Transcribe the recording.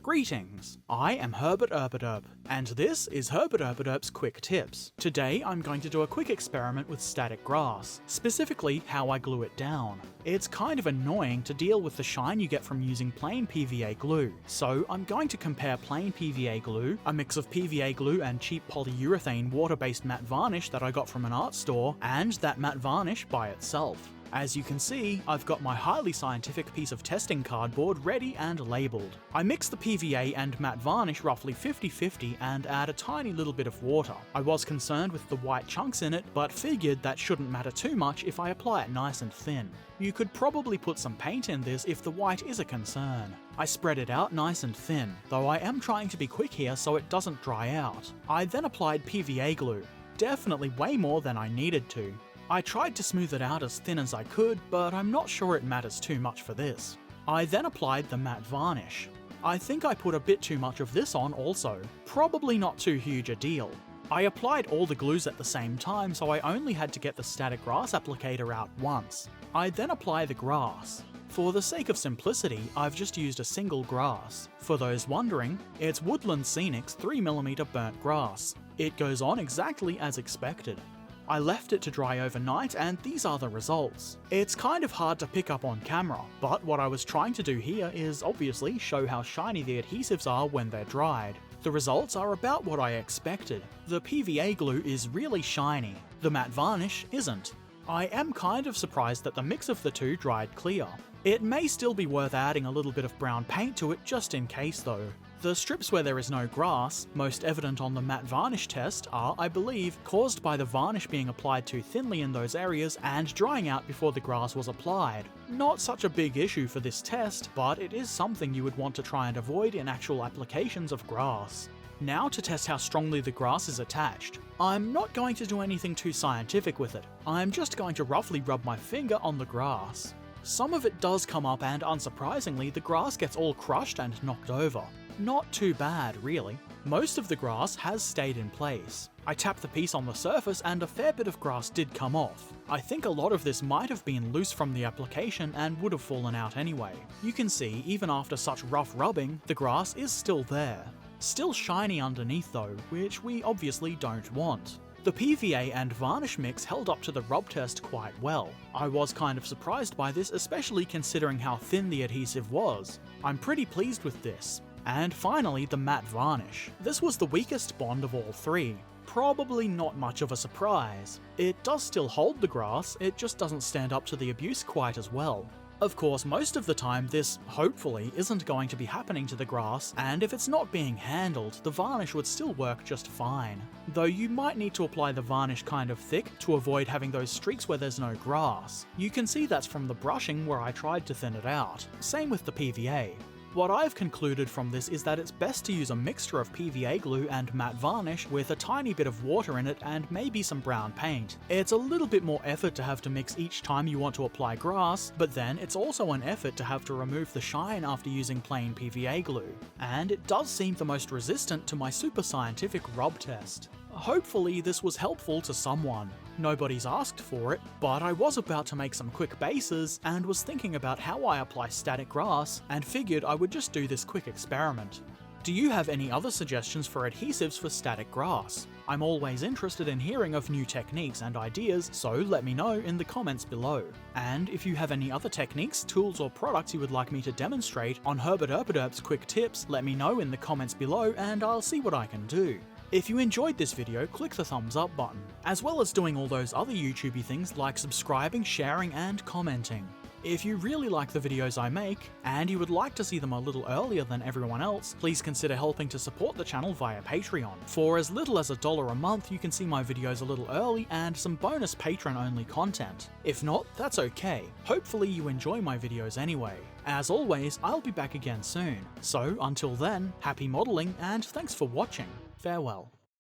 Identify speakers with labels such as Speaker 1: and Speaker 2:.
Speaker 1: Greetings, I am Herbert Erpaderp, and this is Herbert Erpaderp's Quick Tips. Today I'm going to do a quick experiment with static grass, specifically how I glue it down. It's kind of annoying to deal with the shine you get from using plain PVA glue, so I'm going to compare plain PVA glue, a mix of PVA glue and cheap polyurethane water-based matte varnish that I got from an art store, and that matte varnish by itself. As you can see, I've got my highly scientific piece of testing cardboard ready and labelled. I mix the PVA and matte varnish roughly 50-50 and add a tiny little bit of water. I was concerned with the white chunks in it, but figured that shouldn't matter too much if I apply it nice and thin. You could probably put some paint in this if the white is a concern. I spread it out nice and thin, though I am trying to be quick here so it doesn't dry out. I then applied PVA glue, definitely way more than I needed to. I tried to smooth it out as thin as I could, but I'm not sure it matters too much for this. I then applied the matte varnish. I think I put a bit too much of this on also, probably not too huge a deal. I applied all the glues at the same time, so I only had to get the static grass applicator out once. I then apply the grass. For the sake of simplicity, I've just used a single grass. For those wondering, it's Woodland Scenic's 3mm burnt grass. It goes on exactly as expected. I left it to dry overnight and these are the results. It's kind of hard to pick up on camera, but what I was trying to do here is obviously show how shiny the adhesives are when they're dried. The results are about what I expected. The PVA glue is really shiny, the matte varnish isn't. I am kind of surprised that the mix of the two dried clear. It may still be worth adding a little bit of brown paint to it just in case though. The strips where there is no grass, most evident on the matte varnish test, are, I believe, caused by the varnish being applied too thinly in those areas and drying out before the grass was applied. Not such a big issue for this test, but it is something you would want to try and avoid in actual applications of grass. Now to test how strongly the grass is attached. I'm not going to do anything too scientific with it. I'm just going to roughly rub my finger on the grass. Some of it does come up and unsurprisingly the grass gets all crushed and knocked over. Not too bad, really. Most of the grass has stayed in place. I tapped the piece on the surface and a fair bit of grass did come off. I think a lot of this might have been loose from the application and would have fallen out anyway. You can see, even after such rough rubbing, the grass is still there. Still shiny underneath though, which we obviously don't want. The PVA and varnish mix held up to the rub test quite well. I was kind of surprised by this, especially considering how thin the adhesive was. I'm pretty pleased with this. And finally, the matte varnish. This was the weakest bond of all three. Probably not much of a surprise. It does still hold the grass, it just doesn't stand up to the abuse quite as well. Of course, most of the time this, hopefully, isn't going to be happening to the grass, and if it's not being handled, the varnish would still work just fine. Though you might need to apply the varnish kind of thick to avoid having those streaks where there's no grass. You can see that's from the brushing where I tried to thin it out. Same with the PVA. What I've concluded from this is that it's best to use a mixture of PVA glue and matte varnish with a tiny bit of water in it and maybe some brown paint. It's a little bit more effort to have to mix each time you want to apply grass, but then it's also an effort to have to remove the shine after using plain PVA glue. And it does seem the most resistant to my super scientific rub test. Hopefully this was helpful to someone. Nobody's asked for it, but I was about to make some quick bases and was thinking about how I apply static grass and figured I would just do this quick experiment. Do you have any other suggestions for adhesives for static grass? I'm always interested in hearing of new techniques and ideas, so let me know in the comments below. And if you have any other techniques, tools or products you would like me to demonstrate on Herbert Erpaderp's Quick Tips, let me know in the comments below and I'll see what I can do. If you enjoyed this video, click the thumbs up button, as well as doing all those other YouTubey things like subscribing, sharing and commenting. If you really like the videos I make, and you would like to see them a little earlier than everyone else, please consider helping to support the channel via Patreon. For as little as $1 a month, you can see my videos a little early and some bonus patron-only content. If not, that's okay. Hopefully you enjoy my videos anyway. As always, I'll be back again soon. So until then, happy modelling and thanks for watching. Farewell.